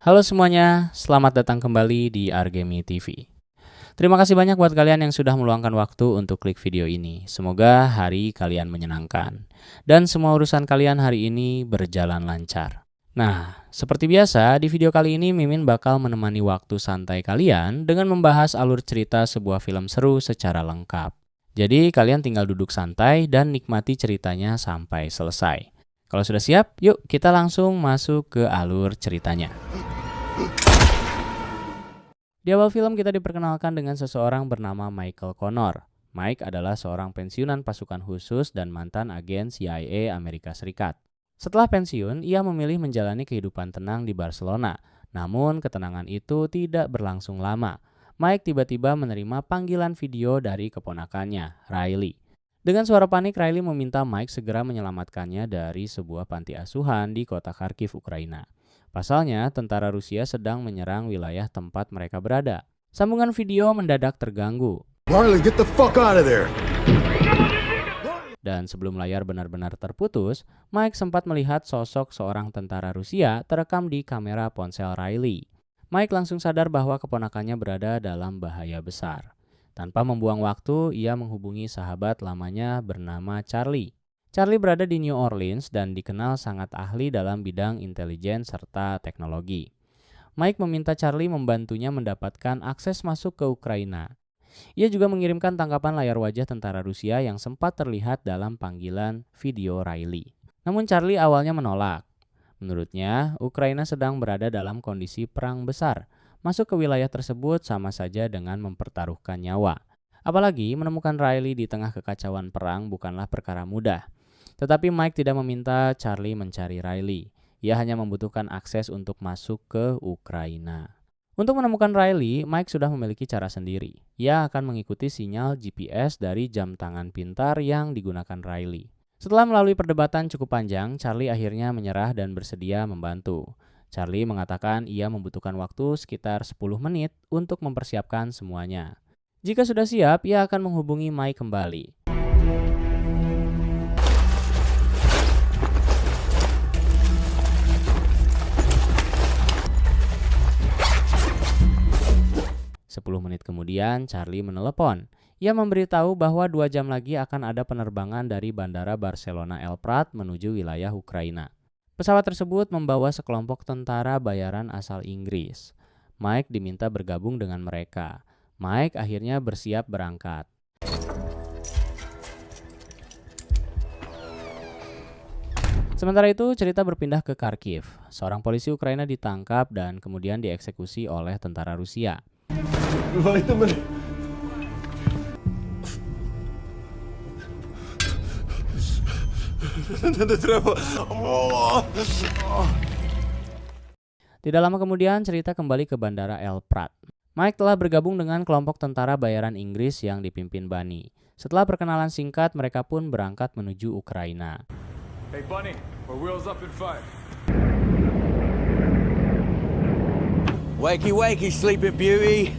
Halo semuanya, selamat datang kembali di Argemi TV. Terima kasih banyak buat kalian yang sudah meluangkan waktu untuk klik video ini. Semoga hari kalian menyenangkan dan semua urusan kalian hari ini berjalan lancar. Nah, seperti biasa di video kali ini Mimin bakal menemani waktu santai kalian dengan membahas alur cerita sebuah film seru secara lengkap. Jadi kalian tinggal duduk santai dan nikmati ceritanya sampai selesai. Kalau sudah siap, yuk kita langsung masuk ke alur ceritanya. Di awal film kita diperkenalkan dengan seseorang bernama Michael Connor. Mike adalah seorang pensiunan pasukan khusus dan mantan agen CIA Amerika Serikat. Setelah pensiun, ia memilih menjalani kehidupan tenang di Barcelona. Namun, ketenangan itu tidak berlangsung lama. Mike tiba-tiba menerima panggilan video dari keponakannya, Riley. Dengan suara panik, Riley meminta Mike segera menyelamatkannya dari sebuah panti asuhan di kota Kharkiv, Ukraina. Pasalnya, tentara Rusia sedang menyerang wilayah tempat mereka berada. Sambungan video mendadak terganggu. Riley, get the fuck out of there! Dan sebelum layar benar-benar terputus, Mike sempat melihat sosok seorang tentara Rusia terekam di kamera ponsel Riley. Mike langsung sadar bahwa keponakannya berada dalam bahaya besar. Tanpa membuang waktu, ia menghubungi sahabat lamanya bernama Charlie. Charlie berada di New Orleans dan dikenal sangat ahli dalam bidang intelijen serta teknologi. Mike meminta Charlie membantunya mendapatkan akses masuk ke Ukraina. Ia juga mengirimkan tangkapan layar wajah tentara Rusia yang sempat terlihat dalam panggilan video Riley. Namun Charlie awalnya menolak. Menurutnya, Ukraina sedang berada dalam kondisi perang besar. Masuk ke wilayah tersebut sama saja dengan mempertaruhkan nyawa. Apalagi menemukan Riley di tengah kekacauan perang bukanlah perkara mudah. Tetapi Mike tidak meminta Charlie mencari Riley. Ia hanya membutuhkan akses untuk masuk ke Ukraina. Untuk menemukan Riley, Mike sudah memiliki cara sendiri. Ia akan mengikuti sinyal GPS dari jam tangan pintar yang digunakan Riley. Setelah melalui perdebatan cukup panjang, Charlie akhirnya menyerah dan bersedia membantu. Charlie mengatakan ia membutuhkan waktu sekitar 10 menit untuk mempersiapkan semuanya. Jika sudah siap, ia akan menghubungi Mike kembali. Sepuluh menit kemudian, Charlie menelepon. Ia memberitahu bahwa 2 jam lagi akan ada penerbangan dari Bandara Barcelona El Prat menuju wilayah Ukraina. Pesawat tersebut membawa sekelompok tentara bayaran asal Inggris. Mike diminta bergabung dengan mereka. Mike akhirnya bersiap berangkat. Sementara itu, cerita berpindah ke Kharkiv. Seorang polisi Ukraina ditangkap dan kemudian dieksekusi oleh tentara Rusia. Tidak lama kemudian cerita kembali ke Bandara El Prat. Mike telah bergabung dengan kelompok tentara bayaran Inggris yang dipimpin Bunny. Setelah perkenalan singkat, mereka pun berangkat menuju Ukraina. Hey Bunny, we're wheels up in 5. Wakey wakey sleeping beauty.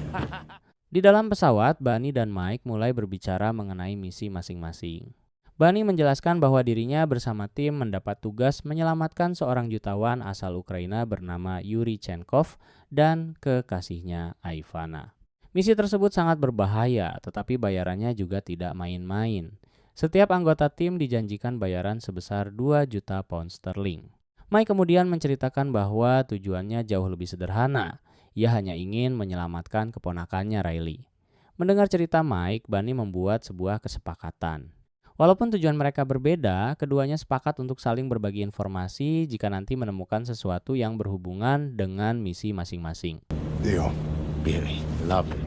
Di dalam pesawat, Bunny dan Mike mulai berbicara mengenai misi masing-masing. Bunny menjelaskan bahwa dirinya bersama tim mendapat tugas menyelamatkan seorang jutawan asal Ukraina bernama Yuri Chenkov dan kekasihnya Ivana. Misi tersebut sangat berbahaya, tetapi bayarannya juga tidak main-main. Setiap anggota tim dijanjikan bayaran sebesar 2 juta pound sterling. Mike kemudian menceritakan bahwa tujuannya jauh lebih sederhana. Ia hanya ingin menyelamatkan keponakannya Riley. Mendengar cerita Mike, Bunny membuat sebuah kesepakatan. Walaupun tujuan mereka berbeda, keduanya sepakat untuk saling berbagi informasi jika nanti menemukan sesuatu yang berhubungan dengan misi masing-masing. Deal. Beauty, lovely.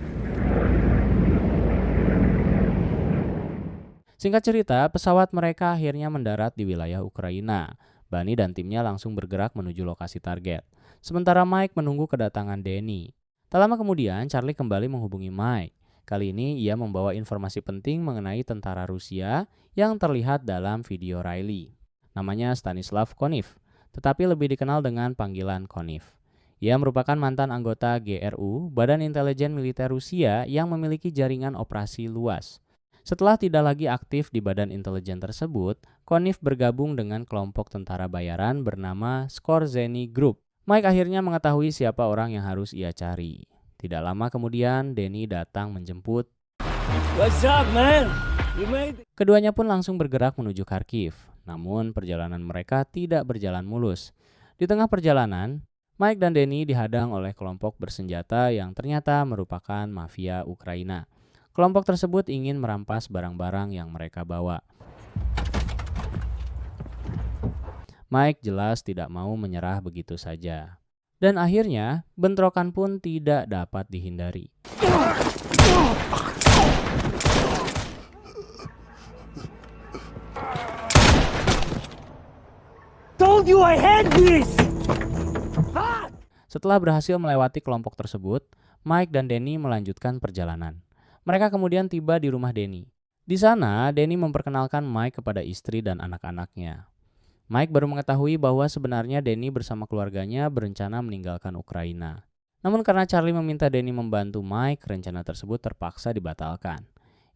Singkat cerita, pesawat mereka akhirnya mendarat di wilayah Ukraina. Bunny dan timnya langsung bergerak menuju lokasi target. Sementara Mike menunggu kedatangan Danny. Tak lama kemudian, Charlie kembali menghubungi Mike. Kali ini ia membawa informasi penting mengenai tentara Rusia yang terlihat dalam video Riley. Namanya Stanislav Konif, tetapi lebih dikenal dengan panggilan Konif. Ia merupakan mantan anggota GRU, Badan Intelijen Militer Rusia yang memiliki jaringan operasi luas. Setelah tidak lagi aktif di badan intelijen tersebut, Konif bergabung dengan kelompok tentara bayaran bernama Skorzeny Group. Mike akhirnya mengetahui siapa orang yang harus ia cari. Tidak lama kemudian, Danny datang menjemput. What's up, man? You made it. Keduanya pun langsung bergerak menuju Kharkiv. Namun perjalanan mereka tidak berjalan mulus. Di tengah perjalanan, Mike dan Danny dihadang oleh kelompok bersenjata yang ternyata merupakan mafia Ukraina. Kelompok tersebut ingin merampas barang-barang yang mereka bawa. Mike jelas tidak mau menyerah begitu saja. Dan akhirnya, bentrokan pun tidak dapat dihindari. Told you I had this! Setelah berhasil melewati kelompok tersebut, Mike dan Danny melanjutkan perjalanan. Mereka kemudian tiba di rumah Danny. Di sana, Danny memperkenalkan Mike kepada istri dan anak-anaknya. Mike baru mengetahui bahwa sebenarnya Danny bersama keluarganya berencana meninggalkan Ukraina. Namun karena Charlie meminta Danny membantu Mike, rencana tersebut terpaksa dibatalkan.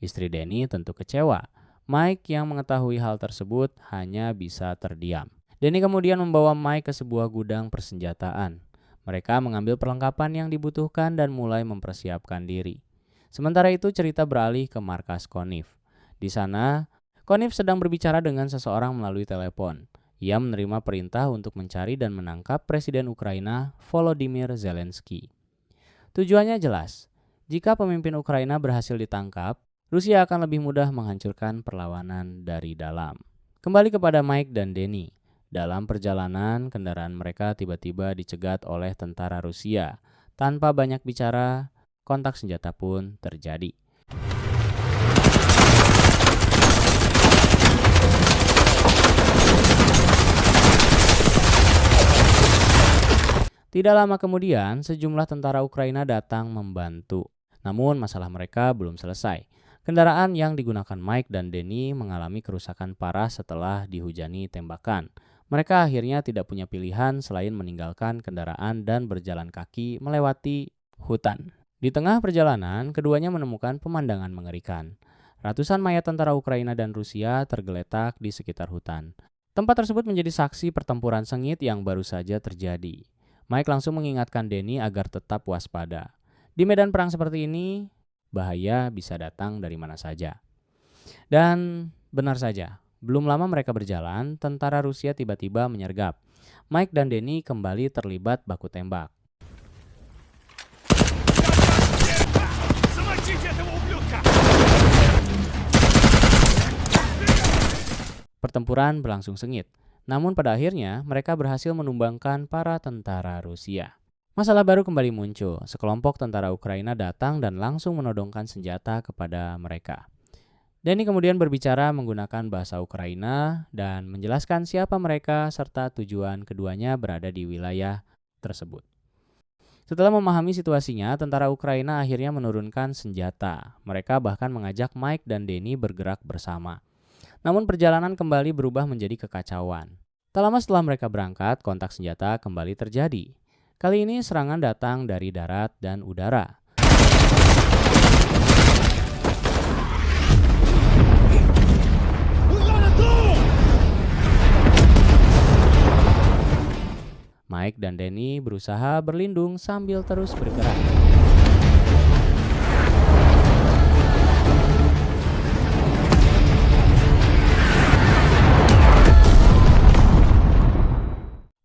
Istri Danny tentu kecewa. Mike yang mengetahui hal tersebut hanya bisa terdiam. Danny kemudian membawa Mike ke sebuah gudang persenjataan. Mereka mengambil perlengkapan yang dibutuhkan dan mulai mempersiapkan diri. Sementara itu cerita beralih ke markas Konif. Di sana, Konif sedang berbicara dengan seseorang melalui telepon. Ia menerima perintah untuk mencari dan menangkap Presiden Ukraina Volodymyr Zelensky. Tujuannya jelas, jika pemimpin Ukraina berhasil ditangkap, Rusia akan lebih mudah menghancurkan perlawanan dari dalam. Kembali kepada Mike dan Danny. Dalam perjalanan, kendaraan mereka tiba-tiba dicegat oleh tentara Rusia. Tanpa banyak bicara, kontak senjata pun terjadi. Tidak lama kemudian, sejumlah tentara Ukraina datang membantu. Namun masalah mereka belum selesai. Kendaraan yang digunakan Mike dan Danny mengalami kerusakan parah setelah dihujani tembakan. Mereka akhirnya tidak punya pilihan selain meninggalkan kendaraan dan berjalan kaki melewati hutan. Di tengah perjalanan, keduanya menemukan pemandangan mengerikan. Ratusan mayat tentara Ukraina dan Rusia tergeletak di sekitar hutan. Tempat tersebut menjadi saksi pertempuran sengit yang baru saja terjadi. Mike langsung mengingatkan Danny agar tetap waspada. Di medan perang seperti ini, bahaya bisa datang dari mana saja. Dan benar saja, belum lama mereka berjalan, tentara Rusia tiba-tiba menyergap. Mike dan Danny kembali terlibat baku tembak. Pertempuran berlangsung sengit. Namun pada akhirnya mereka berhasil menumbangkan para tentara Rusia. Masalah baru kembali muncul. Sekelompok tentara Ukraina datang dan langsung menodongkan senjata kepada mereka. Danny kemudian berbicara menggunakan bahasa Ukraina dan menjelaskan siapa mereka serta tujuan keduanya berada di wilayah tersebut. Setelah memahami situasinya, tentara Ukraina akhirnya menurunkan senjata. Mereka bahkan mengajak Mike dan Danny bergerak bersama. Namun perjalanan kembali berubah menjadi kekacauan. Tak lama setelah mereka berangkat, kontak senjata kembali terjadi. Kali ini serangan datang dari darat dan udara. Mike dan Danny berusaha berlindung sambil terus bergerak.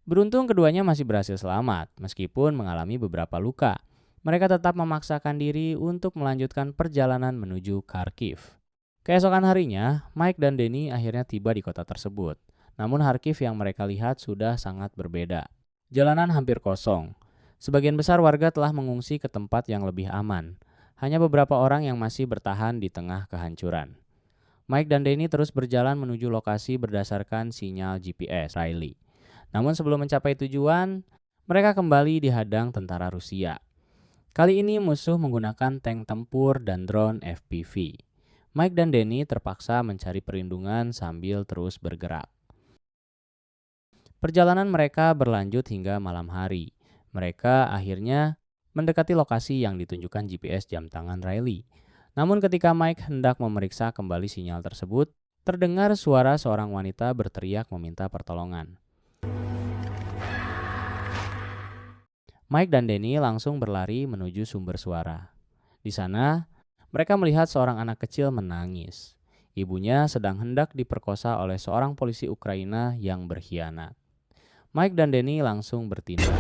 Beruntung keduanya masih berhasil selamat, meskipun mengalami beberapa luka. Mereka tetap memaksakan diri untuk melanjutkan perjalanan menuju Kharkiv. Keesokan harinya, Mike dan Danny akhirnya tiba di kota tersebut. Namun Kharkiv yang mereka lihat sudah sangat berbeda. Jalanan hampir kosong. Sebagian besar warga telah mengungsi ke tempat yang lebih aman. Hanya beberapa orang yang masih bertahan di tengah kehancuran. Mike dan Danny terus berjalan menuju lokasi berdasarkan sinyal GPS Riley. Namun sebelum mencapai tujuan, mereka kembali dihadang tentara Rusia. Kali ini musuh menggunakan tank tempur dan drone FPV. Mike dan Danny terpaksa mencari perlindungan sambil terus bergerak. Perjalanan mereka berlanjut hingga malam hari. Mereka akhirnya mendekati lokasi yang ditunjukkan GPS jam tangan Riley. Namun ketika Mike hendak memeriksa kembali sinyal tersebut, terdengar suara seorang wanita berteriak meminta pertolongan. Mike dan Danny langsung berlari menuju sumber suara. Di sana, mereka melihat seorang anak kecil menangis. Ibunya sedang hendak diperkosa oleh seorang polisi Ukraina yang berkhianat. Mike dan Danny langsung bertindak.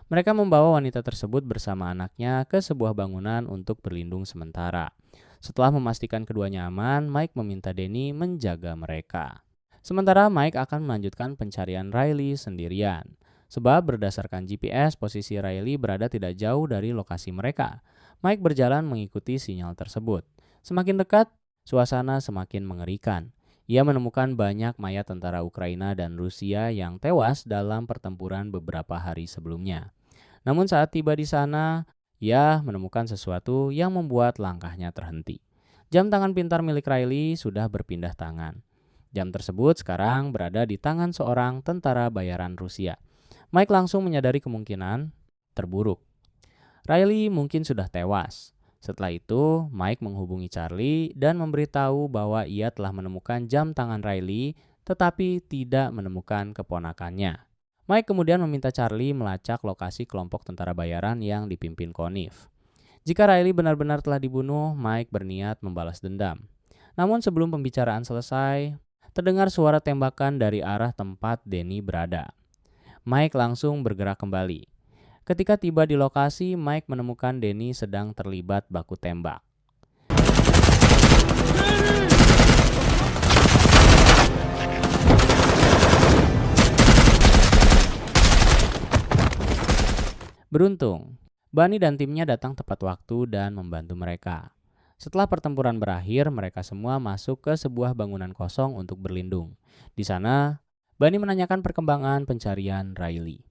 Mereka membawa wanita tersebut bersama anaknya ke sebuah bangunan untuk berlindung sementara. Setelah memastikan keduanya aman, Mike meminta Danny menjaga mereka. Sementara Mike akan melanjutkan pencarian Riley sendirian. Sebab berdasarkan GPS, posisi Riley berada tidak jauh dari lokasi mereka. Mike berjalan mengikuti sinyal tersebut. Semakin dekat, suasana semakin mengerikan. Ia menemukan banyak mayat tentara Ukraina dan Rusia yang tewas dalam pertempuran beberapa hari sebelumnya. Namun saat tiba di sana, ia menemukan sesuatu yang membuat langkahnya terhenti. Jam tangan pintar milik Riley sudah berpindah tangan. Jam tersebut sekarang berada di tangan seorang tentara bayaran Rusia. Mike langsung menyadari kemungkinan terburuk. Riley mungkin sudah tewas. Setelah itu, Mike menghubungi Charlie dan memberitahu bahwa ia telah menemukan jam tangan Riley tetapi tidak menemukan keponakannya. Mike kemudian meminta Charlie melacak lokasi kelompok tentara bayaran yang dipimpin Conniff. Jika Riley benar-benar telah dibunuh, Mike berniat membalas dendam. Namun sebelum pembicaraan selesai, terdengar suara tembakan dari arah tempat Danny berada. Mike langsung bergerak kembali. Ketika tiba di lokasi, Mike menemukan Danny sedang terlibat baku tembak. Beruntung, Bunny dan timnya datang tepat waktu dan membantu mereka. Setelah pertempuran berakhir, mereka semua masuk ke sebuah bangunan kosong untuk berlindung. Di sana, Bunny menanyakan perkembangan pencarian Riley.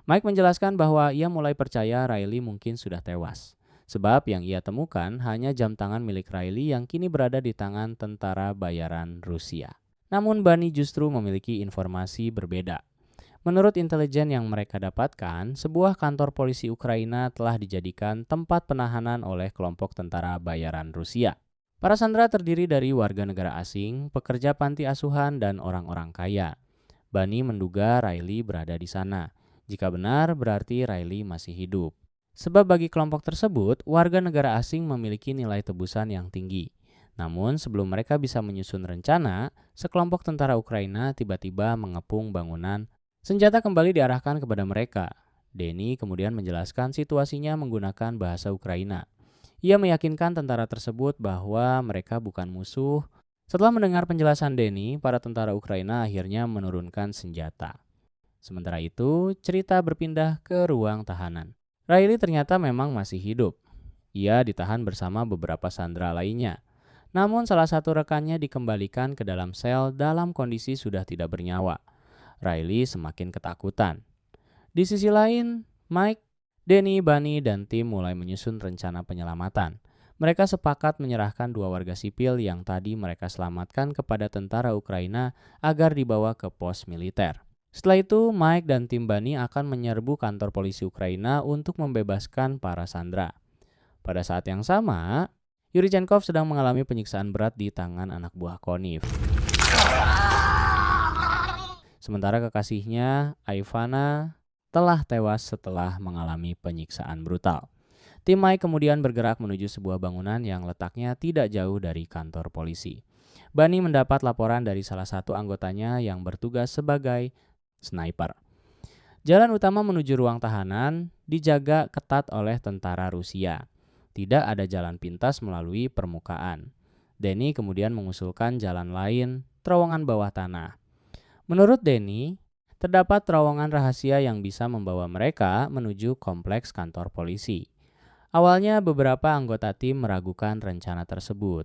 Mike menjelaskan bahwa ia mulai percaya Riley mungkin sudah tewas. Sebab yang ia temukan hanya jam tangan milik Riley yang kini berada di tangan tentara bayaran Rusia. Namun Bunny justru memiliki informasi berbeda. Menurut intelijen yang mereka dapatkan, sebuah kantor polisi Ukraina telah dijadikan tempat penahanan oleh kelompok tentara bayaran Rusia. Para sandera terdiri dari warga negara asing, pekerja panti asuhan, dan orang-orang kaya. Bunny menduga Riley berada di sana. Jika benar, berarti Riley masih hidup. Sebab bagi kelompok tersebut, warga negara asing memiliki nilai tebusan yang tinggi. Namun sebelum mereka bisa menyusun rencana, sekelompok tentara Ukraina tiba-tiba mengepung bangunan. Senjata kembali diarahkan kepada mereka. Danny kemudian menjelaskan situasinya menggunakan bahasa Ukraina. Ia meyakinkan tentara tersebut bahwa mereka bukan musuh. Setelah mendengar penjelasan Danny, para tentara Ukraina akhirnya menurunkan senjata. Sementara itu, cerita berpindah ke ruang tahanan. Riley ternyata memang masih hidup. Ia ditahan bersama beberapa sandera lainnya. Namun salah satu rekannya dikembalikan ke dalam sel dalam kondisi sudah tidak bernyawa. Riley semakin ketakutan. Di sisi lain, Mike, Danny, Bunny, dan tim mulai menyusun rencana penyelamatan. Mereka sepakat menyerahkan 2 warga sipil yang tadi mereka selamatkan kepada tentara Ukraina agar dibawa ke pos militer. Setelah itu, Mike dan tim Bunny akan menyerbu kantor polisi Ukraina untuk membebaskan para sandera. Pada saat yang sama, Yurchenkov sedang mengalami penyiksaan berat di tangan anak buah Conniff. Sementara kekasihnya, Ivana, telah tewas setelah mengalami penyiksaan brutal. Tim Mike kemudian bergerak menuju sebuah bangunan yang letaknya tidak jauh dari kantor polisi. Bunny mendapat laporan dari salah satu anggotanya yang bertugas sebagai sniper. Jalan utama menuju ruang tahanan dijaga ketat oleh tentara Rusia. Tidak ada jalan pintas melalui permukaan. Danny kemudian mengusulkan jalan lain, terowongan bawah tanah. Menurut Danny, terdapat terowongan rahasia yang bisa membawa mereka menuju kompleks kantor polisi. Awalnya beberapa anggota tim meragukan rencana tersebut.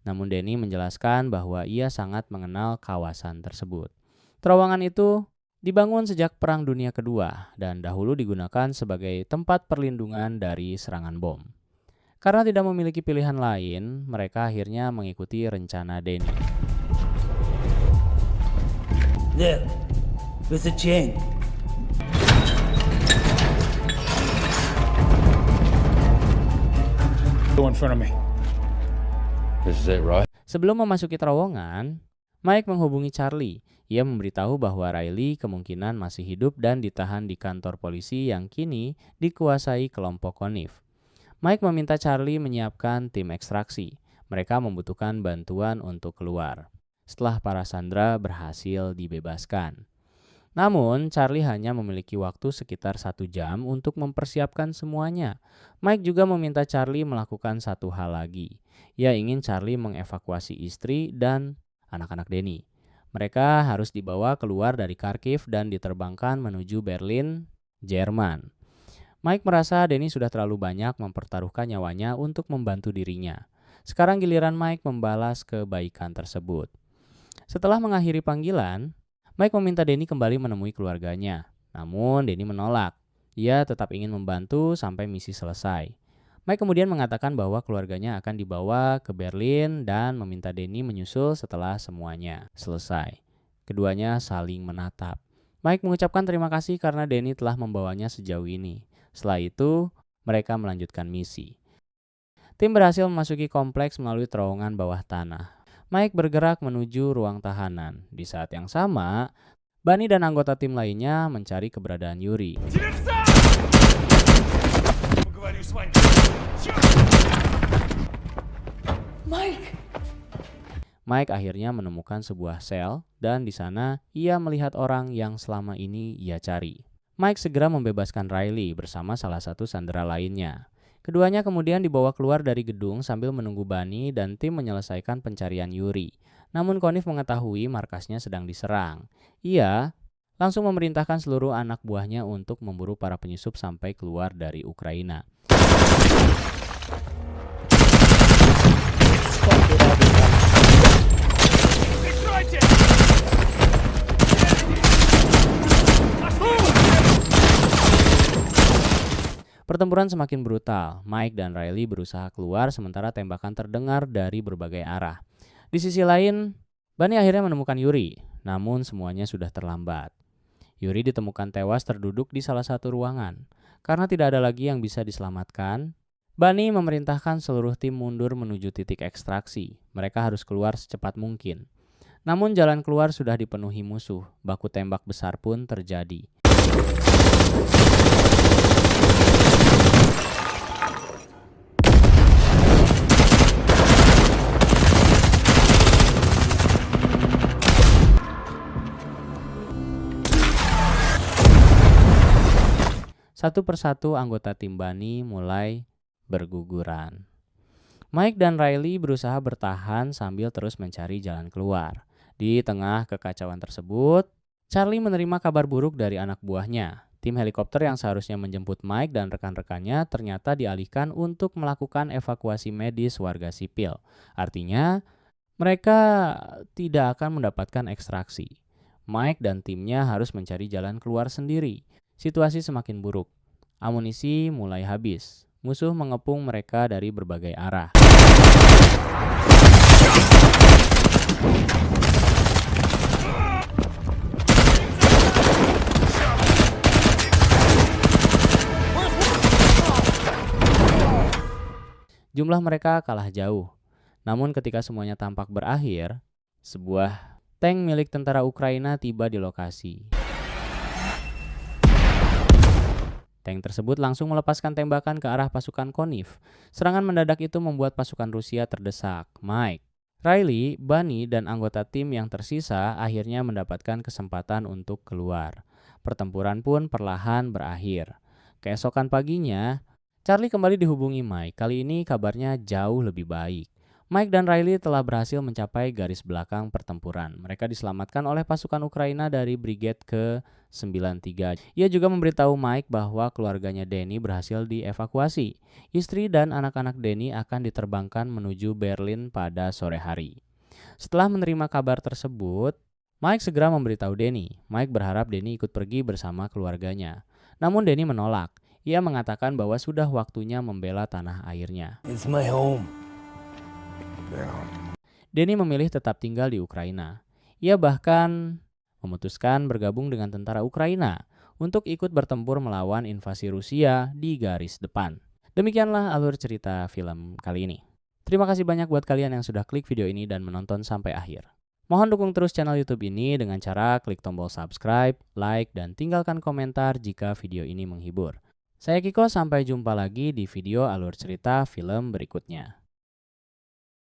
Namun Danny menjelaskan bahwa ia sangat mengenal kawasan tersebut. Terowongan itu dibangun sejak Perang Dunia Kedua dan dahulu digunakan sebagai tempat perlindungan dari serangan bom. Karena tidak memiliki pilihan lain, mereka akhirnya mengikuti rencana Danny. There, with a chain. Go in front of me. This is it, right? Sebelum memasuki terowongan, Mike menghubungi Charlie. Ia memberitahu bahwa Riley kemungkinan masih hidup dan ditahan di kantor polisi yang kini dikuasai kelompok Conniff. Mike meminta Charlie menyiapkan tim ekstraksi. Mereka membutuhkan bantuan untuk keluar setelah para sandera berhasil dibebaskan. Namun, Charlie hanya memiliki waktu sekitar 1 jam untuk mempersiapkan semuanya. Mike juga meminta Charlie melakukan satu hal lagi. Ia ingin Charlie mengevakuasi istri dan anak-anak Danny. Mereka harus dibawa keluar dari Kharkiv dan diterbangkan menuju Berlin, Jerman. Mike merasa Danny sudah terlalu banyak mempertaruhkan nyawanya untuk membantu dirinya. Sekarang giliran Mike membalas kebaikan tersebut. Setelah mengakhiri panggilan, Mike meminta Danny kembali menemui keluarganya. Namun Danny menolak. Ia tetap ingin membantu sampai misi selesai. Mike kemudian mengatakan bahwa keluarganya akan dibawa ke Berlin dan meminta Danny menyusul setelah semuanya selesai. Keduanya saling menatap. Mike mengucapkan terima kasih karena Danny telah membawanya sejauh ini. Setelah itu, mereka melanjutkan misi. Tim berhasil memasuki kompleks melalui terowongan bawah tanah. Mike bergerak menuju ruang tahanan. Di saat yang sama, Bunny dan anggota tim lainnya mencari keberadaan Yuri. Mike akhirnya menemukan sebuah sel dan di sana ia melihat orang yang selama ini ia cari. Mike segera membebaskan Riley bersama salah satu sandera lainnya. Keduanya kemudian dibawa keluar dari gedung sambil menunggu Bunny dan tim menyelesaikan pencarian Yuri. Namun Conniff mengetahui markasnya sedang diserang. Ia langsung memerintahkan seluruh anak buahnya untuk memburu para penyusup sampai keluar dari Ukraina. Pertempuran semakin brutal. Mike dan Riley berusaha keluar sementara tembakan terdengar dari berbagai arah. Di sisi lain, Bunny akhirnya menemukan Yuri, namun semuanya sudah terlambat. Yuri ditemukan tewas terduduk di salah satu ruangan. Karena tidak ada lagi yang bisa diselamatkan, Bunny memerintahkan seluruh tim mundur menuju titik ekstraksi. Mereka harus keluar secepat mungkin. Namun jalan keluar sudah dipenuhi musuh. Baku tembak besar pun terjadi. Satu persatu anggota tim Bunny mulai berguguran. Mike dan Riley berusaha bertahan sambil terus mencari jalan keluar. Di tengah kekacauan tersebut, Charlie menerima kabar buruk dari anak buahnya. Tim helikopter yang seharusnya menjemput Mike dan rekan-rekannya ternyata dialihkan untuk melakukan evakuasi medis warga sipil. Artinya, mereka tidak akan mendapatkan ekstraksi. Mike dan timnya harus mencari jalan keluar sendiri. Situasi semakin buruk. Amunisi mulai habis. Musuh mengepung mereka dari berbagai arah. Jumlah mereka kalah jauh. Namun ketika semuanya tampak berakhir, sebuah tank milik tentara Ukraina tiba di lokasi. Tank tersebut langsung melepaskan tembakan ke arah pasukan Conniff. Serangan mendadak itu membuat pasukan Rusia terdesak. Mike, Riley, Bunny, dan anggota tim yang tersisa akhirnya mendapatkan kesempatan untuk keluar. Pertempuran pun perlahan berakhir. Keesokan paginya, Charlie kembali dihubungi Mike. Kali ini kabarnya jauh lebih baik. Mike dan Riley telah berhasil mencapai garis belakang pertempuran. Mereka diselamatkan oleh pasukan Ukraina dari Brigade ke-93. Ia juga memberitahu Mike bahwa keluarganya Danny berhasil dievakuasi. Istri dan anak-anak Danny akan diterbangkan menuju Berlin pada sore hari. Setelah menerima kabar tersebut, Mike segera memberitahu Danny. Mike berharap Danny ikut pergi bersama keluarganya. Namun Danny menolak. Ia mengatakan bahwa sudah waktunya membela tanah airnya. It's my home. Danny memilih tetap tinggal di Ukraina. Ia bahkan memutuskan bergabung dengan tentara Ukraina untuk ikut bertempur melawan invasi Rusia di garis depan. Demikianlah alur cerita film kali ini. Terima kasih banyak buat kalian yang sudah klik video ini dan menonton sampai akhir. Mohon dukung terus channel YouTube ini dengan cara klik tombol subscribe, like, dan tinggalkan komentar jika video ini menghibur. Saya Kiko, sampai jumpa lagi di video alur cerita film berikutnya.